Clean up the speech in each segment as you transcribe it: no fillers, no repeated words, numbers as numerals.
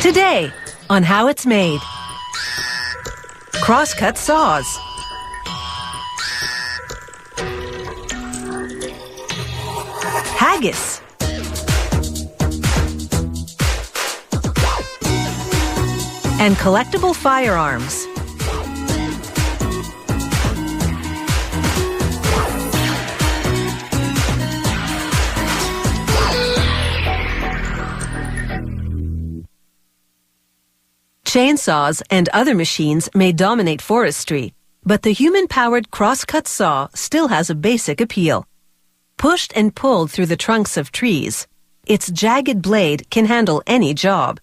Today, on How It's Made. Crosscut saws. Haggis. And collectible firearms. Chainsaws and other machines may dominate forestry, but the human-powered crosscut saw still has a basic appeal. Pushed and pulled through the trunks of trees, its jagged blade can handle any job.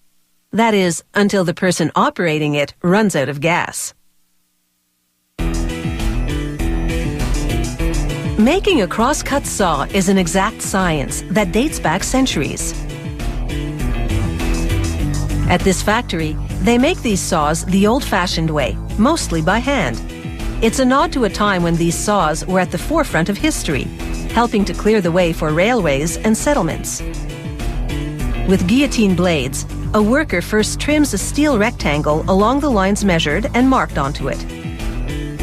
That is, until the person operating it runs out of gas. Making a crosscut saw is an exact science that dates back centuries. At this factory, they make these saws the old-fashioned way, mostly by hand. It's a nod to a time when these saws were at the forefront of history, helping to clear the way for railways and settlements. With guillotine blades, a worker first trims a steel rectangle along the lines measured and marked onto it.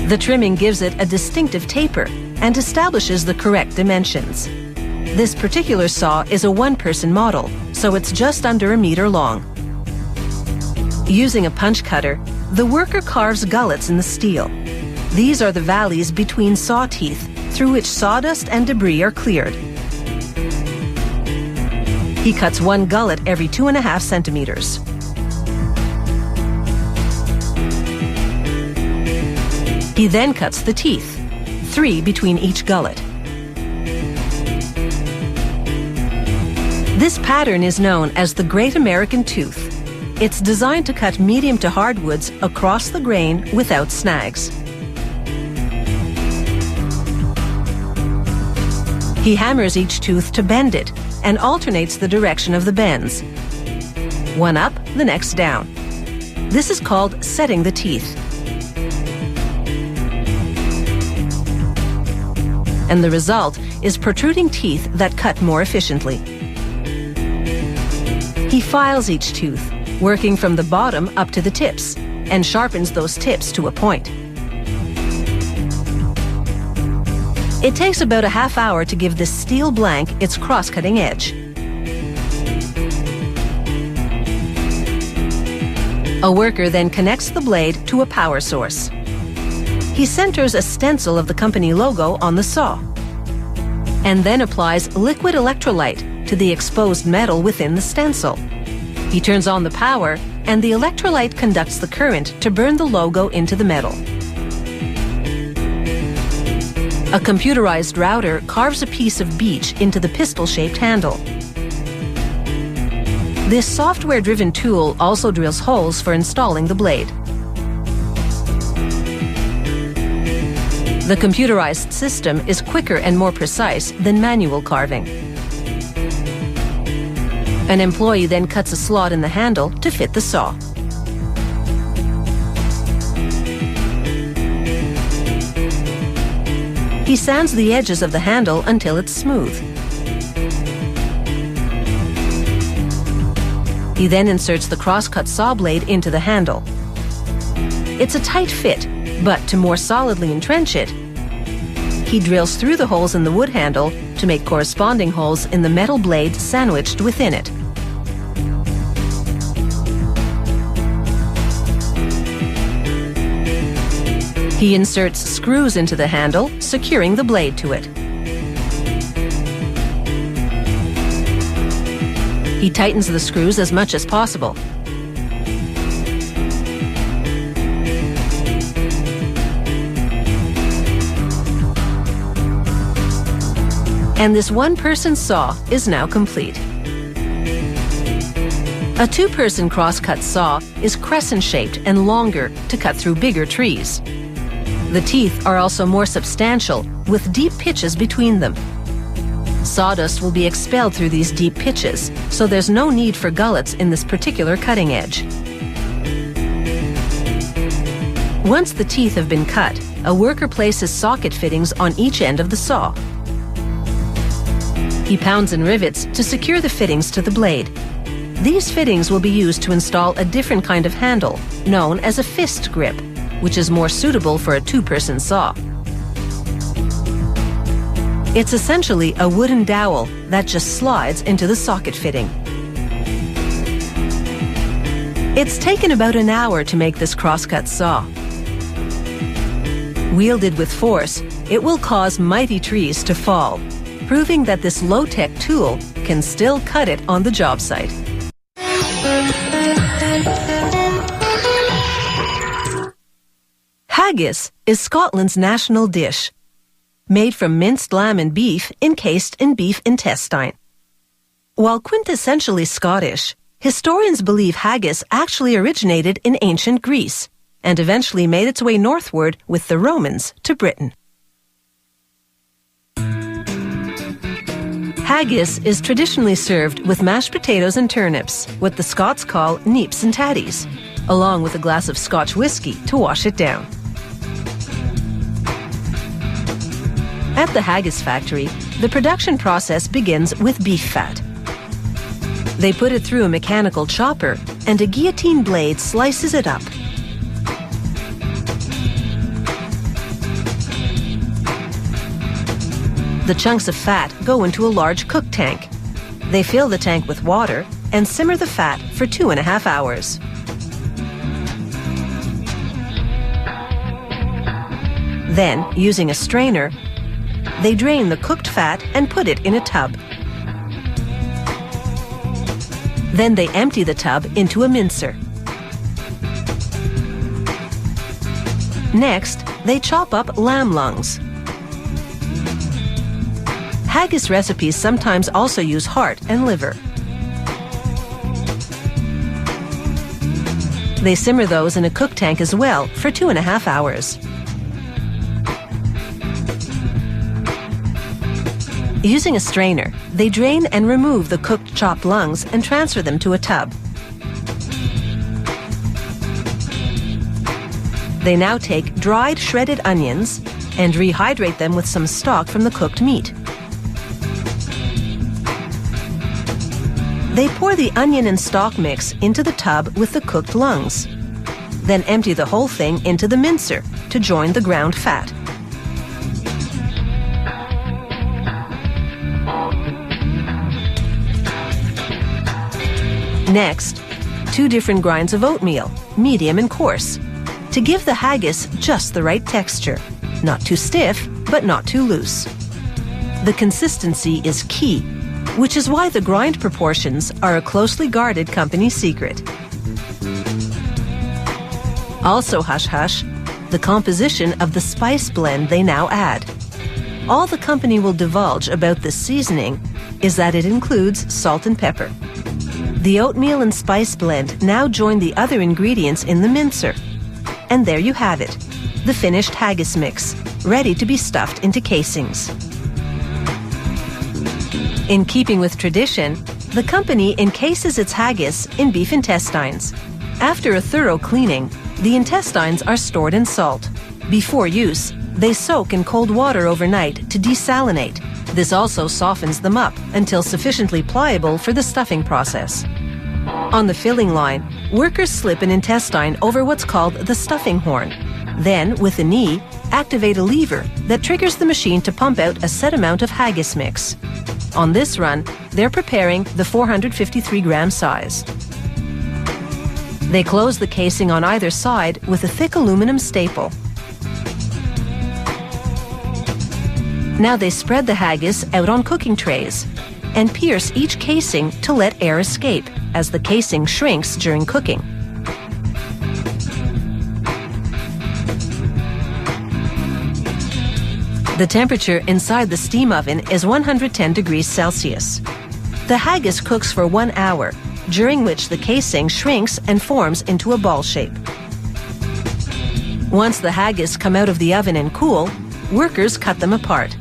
The trimming gives it a distinctive taper and establishes the correct dimensions. This particular saw is a one-person model, so it's just under a meter long. Using a punch cutter, the worker carves gullets in the steel. These are the valleys between saw teeth through which sawdust and debris are cleared. He cuts one gullet every 2.5 centimeters. He then cuts the teeth, 3 between each gullet. This pattern is known as the Great American Tooth. It's designed to cut medium to hardwoods across the grain without snags. He hammers each tooth to bend it and alternates the direction of the bends. One up, the next down. This is called setting the teeth. And the result is protruding teeth that cut more efficiently. He files each tooth, working from the bottom up to the tips, and sharpens those tips to a point. It takes about a half hour to give this steel blank its cross-cutting edge. A worker then connects the blade to a power source. He centers a stencil of the company logo on the saw, and then applies liquid electrolyte to the exposed metal within the stencil. He turns on the power, and the electrolyte conducts the current to burn the logo into the metal. A computerized router carves a piece of beech into the pistol-shaped handle. This software-driven tool also drills holes for installing the blade. The computerized system is quicker and more precise than manual carving. An employee then cuts a slot in the handle to fit the saw. He sands the edges of the handle until it's smooth. He then inserts the crosscut saw blade into the handle. It's a tight fit, but to more solidly entrench it, he drills through the holes in the wood handle to make corresponding holes in the metal blade sandwiched within it. He inserts screws into the handle, securing the blade to it. He tightens the screws as much as possible. And this one-person saw is now complete. A two-person crosscut saw is crescent-shaped and longer to cut through bigger trees. The teeth are also more substantial, with deep pitches between them. Sawdust will be expelled through these deep pitches, so there's no need for gullets in this particular cutting edge. Once the teeth have been cut, a worker places socket fittings on each end of the saw. He pounds and rivets to secure the fittings to the blade. These fittings will be used to install a different kind of handle, known as a fist grip, which is more suitable for a two-person saw. It's essentially a wooden dowel that just slides into the socket fitting. It's taken about an hour to make this crosscut saw. Wielded with force, it will cause mighty trees to fall, proving that this low-tech tool can still cut it on the job site. Haggis is Scotland's national dish, made from minced lamb and beef encased in beef intestine. While quintessentially Scottish, historians believe haggis actually originated in ancient Greece and eventually made its way northward with the Romans to Britain. Haggis is traditionally served with mashed potatoes and turnips, what the Scots call neeps and tatties, along with a glass of Scotch whiskey to wash it down. At the haggis factory, the production process begins with beef fat. They put it through a mechanical chopper, and a guillotine blade slices it up. The chunks of fat go into a large cook tank. They fill the tank with water and simmer the fat for 2.5 hours. Then, using a strainer, they drain the cooked fat and put it in a tub. Then they empty the tub into a mincer. Next, they chop up lamb lungs. Haggis recipes sometimes also use heart and liver. They simmer those in a cook tank as well for 2.5 hours. Using a strainer, they drain and remove the cooked chopped lungs and transfer them to a tub. They now take dried shredded onions and rehydrate them with some stock from the cooked meat. They pour the onion and stock mix into the tub with the cooked lungs, then empty the whole thing into the mincer to join the ground fat. Next, 2 different grinds of oatmeal, medium and coarse, to give the haggis just the right texture, not too stiff, but not too loose. The consistency is key, which is why the grind proportions are a closely guarded company secret. Also hush-hush, the composition of the spice blend they now add. All the company will divulge about this seasoning is that it includes salt and pepper. The oatmeal and spice blend now join the other ingredients in the mincer. And there you have it, the finished haggis mix, ready to be stuffed into casings. In keeping with tradition, the company encases its haggis in beef intestines. After a thorough cleaning, the intestines are stored in salt. Before use, they soak in cold water overnight to desalinate. This also softens them up until sufficiently pliable for the stuffing process. On the filling line, workers slip an intestine over what's called the stuffing horn. Then, with a knee, activate a lever that triggers the machine to pump out a set amount of haggis mix. On this run, they're preparing the 453-gram size. They close the casing on either side with a thick aluminum staple. Now they spread the haggis out on cooking trays and pierce each casing to let air escape as the casing shrinks during cooking. The temperature inside the steam oven is 110 degrees Celsius. The haggis cooks for 1 hour, during which the casing shrinks and forms into a ball shape. Once the haggis come out of the oven and cool, workers cut them apart.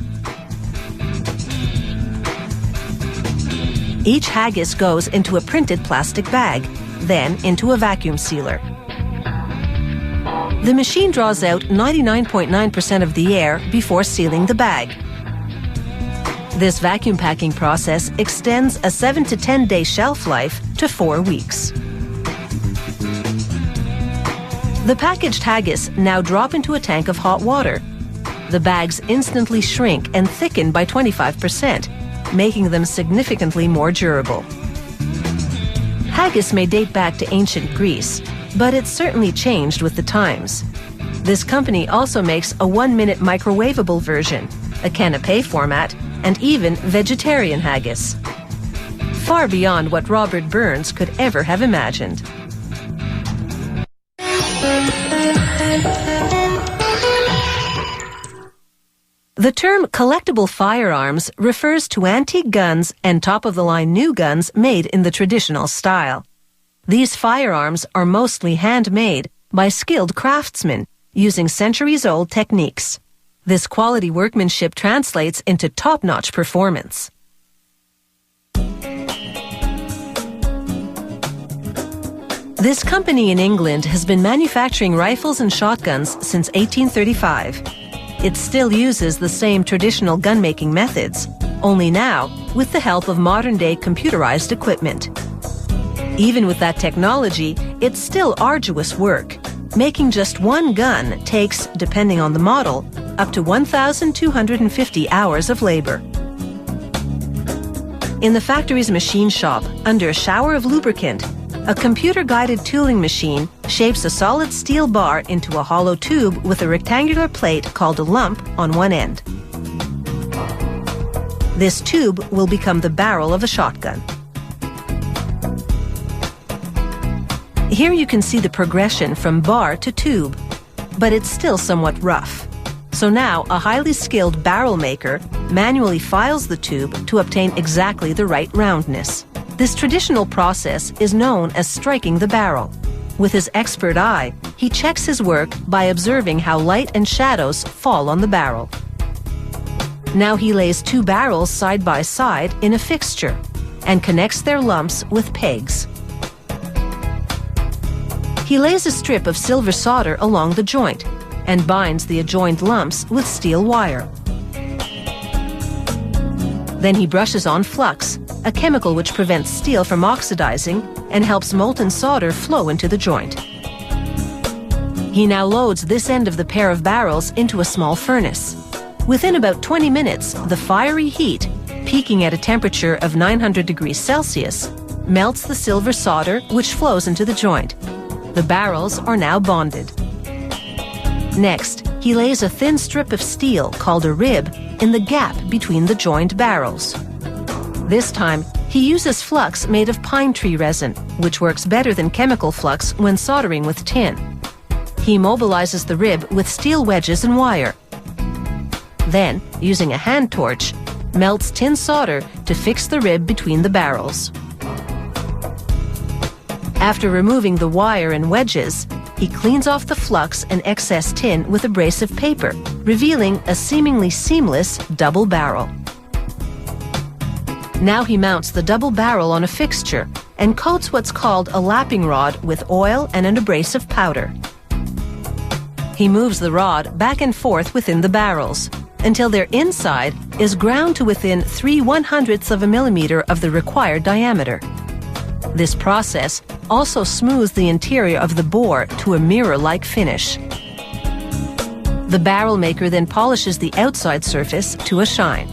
Each haggis goes into a printed plastic bag, then into a vacuum sealer. The machine draws out 99.9% of the air before sealing the bag. This vacuum packing process extends a 7 to 10 day shelf life to 4 weeks. The packaged haggis now drop into a tank of hot water. The bags instantly shrink and thicken by 25%, making them significantly more durable. Haggis may date back to ancient Greece, but it's certainly changed with the times. This company also makes a 1-minute microwavable version, a canapé format, and even vegetarian haggis. Far beyond what Robert Burns could ever have imagined. The term collectible firearms refers to antique guns and top-of-the-line new guns made in the traditional style. These firearms are mostly handmade by skilled craftsmen using centuries-old techniques. This quality workmanship translates into top-notch performance. This company in England has been manufacturing rifles and shotguns since 1835. It still uses the same traditional gun-making methods, only now with the help of modern-day computerized equipment. Even with that technology, it's still arduous work. Making just one gun takes, depending on the model, up to 1,250 hours of labor. In the factory's machine shop, under a shower of lubricant, a computer-guided tooling machine shapes a solid steel bar into a hollow tube with a rectangular plate called a lump on one end. This tube will become the barrel of a shotgun. Here you can see the progression from bar to tube, but it's still somewhat rough. So now a highly skilled barrel maker manually files the tube to obtain exactly the right roundness. This traditional process is known as striking the barrel. With his expert eye, he checks his work by observing how light and shadows fall on the barrel. Now he lays two barrels side by side in a fixture and connects their lumps with pegs. He lays a strip of silver solder along the joint and binds the adjoined lumps with steel wire. Then he brushes on flux, a chemical which prevents steel from oxidizing and helps molten solder flow into the joint. He now loads this end of the pair of barrels into a small furnace. Within about 20 minutes, the fiery heat, peaking at a temperature of 900 degrees Celsius, melts the silver solder which flows into the joint. The barrels are now bonded. Next, he lays a thin strip of steel called a rib in the gap between the joined barrels. This time, he uses flux made of pine tree resin, which works better than chemical flux when soldering with tin. He mobilizes the rib with steel wedges and wire. Then, using a hand torch, melts tin solder to fix the rib between the barrels. After removing the wire and wedges, he cleans off the flux and excess tin with abrasive paper, revealing a seemingly seamless double barrel. Now he mounts the double barrel on a fixture and coats what's called a lapping rod with oil and an abrasive powder. He moves the rod back and forth within the barrels until their inside is ground to within 3/100ths of a millimeter of the required diameter. This process also smooths the interior of the bore to a mirror-like finish. The barrel maker then polishes the outside surface to a shine.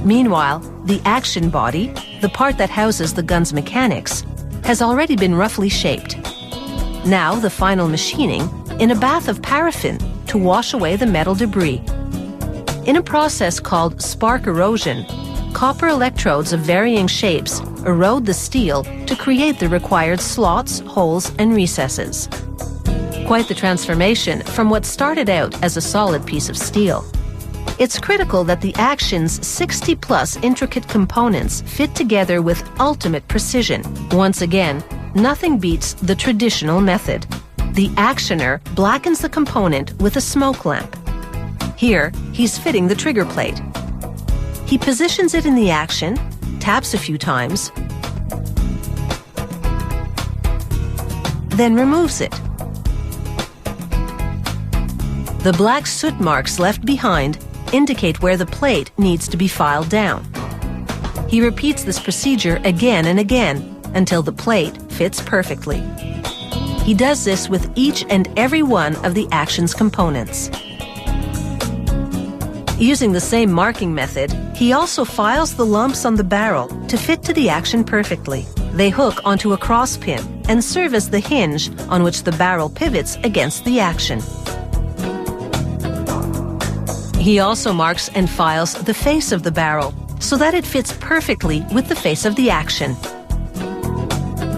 Meanwhile, the action body, the part that houses the gun's mechanics, has already been roughly shaped. Now the final machining in a bath of paraffin to wash away the metal debris. In a process called spark erosion, copper electrodes of varying shapes erode the steel to create the required slots, holes, and recesses. Quite the transformation from what started out as a solid piece of steel. It's critical that the action's 60-plus intricate components fit together with ultimate precision. Once again, nothing beats the traditional method. The actioner blackens the component with a smoke lamp. Here, he's fitting the trigger plate. He positions it in the action, taps a few times, then removes it. The black soot marks left behind indicate where the plate needs to be filed down. He repeats this procedure again and again until the plate fits perfectly. He does this with each and every one of the action's components. Using the same marking method, he also files the lumps on the barrel to fit to the action perfectly. They hook onto a cross pin and serve as the hinge on which the barrel pivots against the action. He also marks and files the face of the barrel so that it fits perfectly with the face of the action.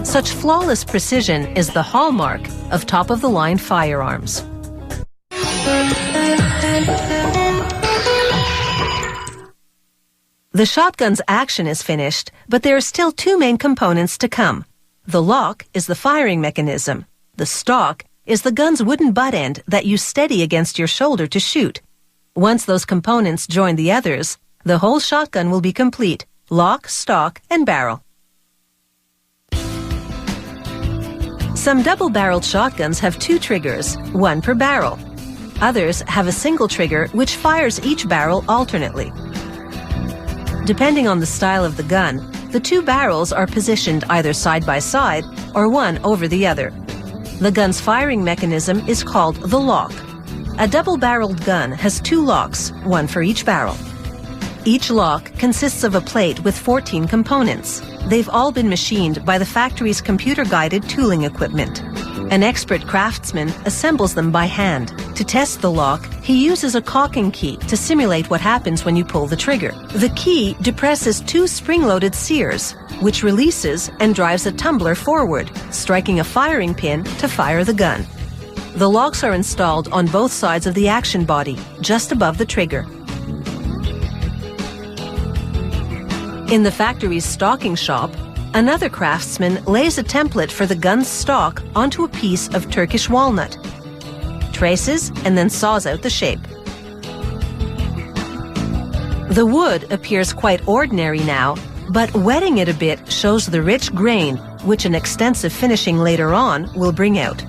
Such flawless precision is the hallmark of top-of-the-line firearms. The shotgun's action is finished, but there are still two main components to come. The lock is the firing mechanism. The stock is the gun's wooden butt end that you steady against your shoulder to shoot. Once those components join the others, the whole shotgun will be complete: lock, stock, and barrel. Some double-barreled shotguns have two triggers, one per barrel. Others have a single trigger which fires each barrel alternately. Depending on the style of the gun, the two barrels are positioned either side by side or one over the other. The gun's firing mechanism is called the lock. A double-barreled gun has two locks, one for each barrel. Each lock consists of a plate with 14 components. They've all been machined by the factory's computer-guided tooling equipment. An expert craftsman assembles them by hand. To test the lock, he uses a cocking key to simulate what happens when you pull the trigger. The key depresses two spring-loaded sears, which releases and drives a tumbler forward, striking a firing pin to fire the gun. The locks are installed on both sides of the action body, just above the trigger. In the factory's stocking shop, another craftsman lays a template for the gun's stock onto a piece of Turkish walnut, traces, and then saws out the shape. The wood appears quite ordinary now, but wetting it a bit shows the rich grain, which an extensive finishing later on will bring out.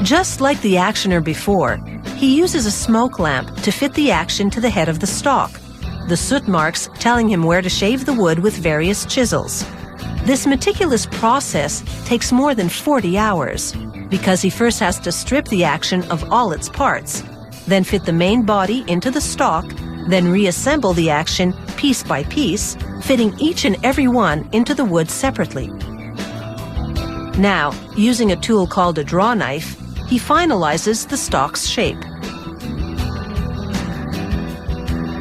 Just like the actioner before, he uses a smoke lamp to fit the action to the head of the stock, the soot marks telling him where to shave the wood with various chisels. This meticulous process takes more than 40 hours, because he first has to strip the action of all its parts, then fit the main body into the stock, then reassemble the action piece by piece, fitting each and every one into the wood separately. Now, using a tool called a draw knife, he finalizes the stock's shape.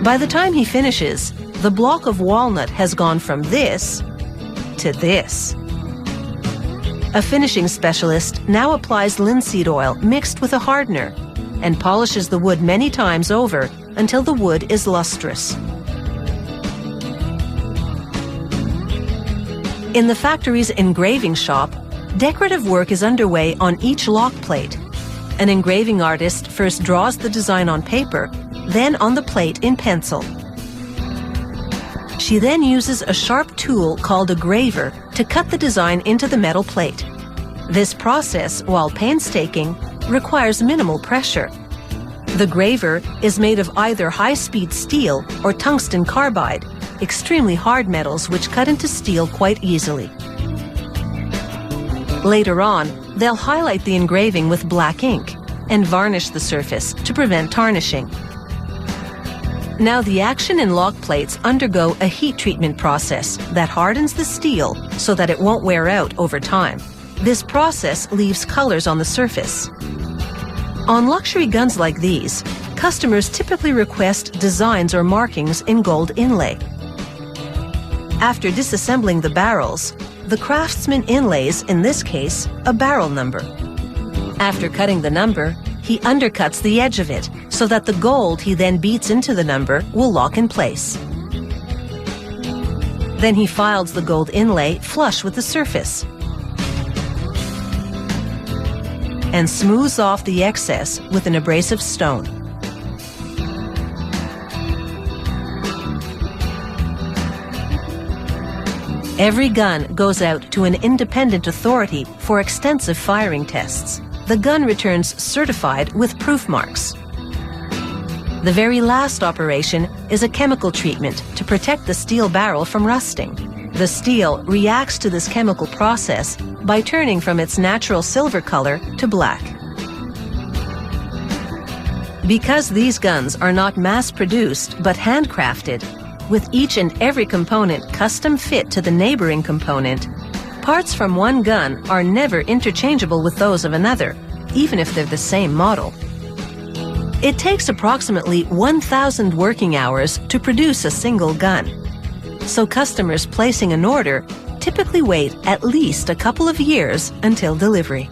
By the time he finishes, the block of walnut has gone from this to this. A finishing specialist now applies linseed oil mixed with a hardener and polishes the wood many times over until the wood is lustrous. In the factory's engraving shop, decorative work is underway on each lock plate. An engraving artist first draws the design on paper, then on the plate in pencil. She then uses a sharp tool called a graver to cut the design into the metal plate. This process, while painstaking, requires minimal pressure. The graver is made of either high-speed steel or tungsten carbide, extremely hard metals which cut into steel quite easily. Later on, they'll highlight the engraving with black ink and varnish the surface to prevent tarnishing. Now the action and lock plates undergo a heat treatment process that hardens the steel so that it won't wear out over time. This process leaves colors on the surface. On luxury guns like these, customers typically request designs or markings in gold inlay. After disassembling the barrels, the craftsman inlays, in this case, a barrel number. After cutting the number, he undercuts the edge of it so that the gold he then beats into the number will lock in place. Then he files the gold inlay flush with the surface and smooths off the excess with an abrasive stone. Every gun goes out to an independent authority for extensive firing tests. The gun returns certified with proof marks. The very last operation is a chemical treatment to protect the steel barrel from rusting. The steel reacts to this chemical process by turning from its natural silver color to black. Because these guns are not mass-produced but handcrafted, with each and every component custom fit to the neighboring component, parts from one gun are never interchangeable with those of another, even if they're the same model. It takes approximately 1,000 working hours to produce a single gun, so customers placing an order typically wait at least a couple of years until delivery.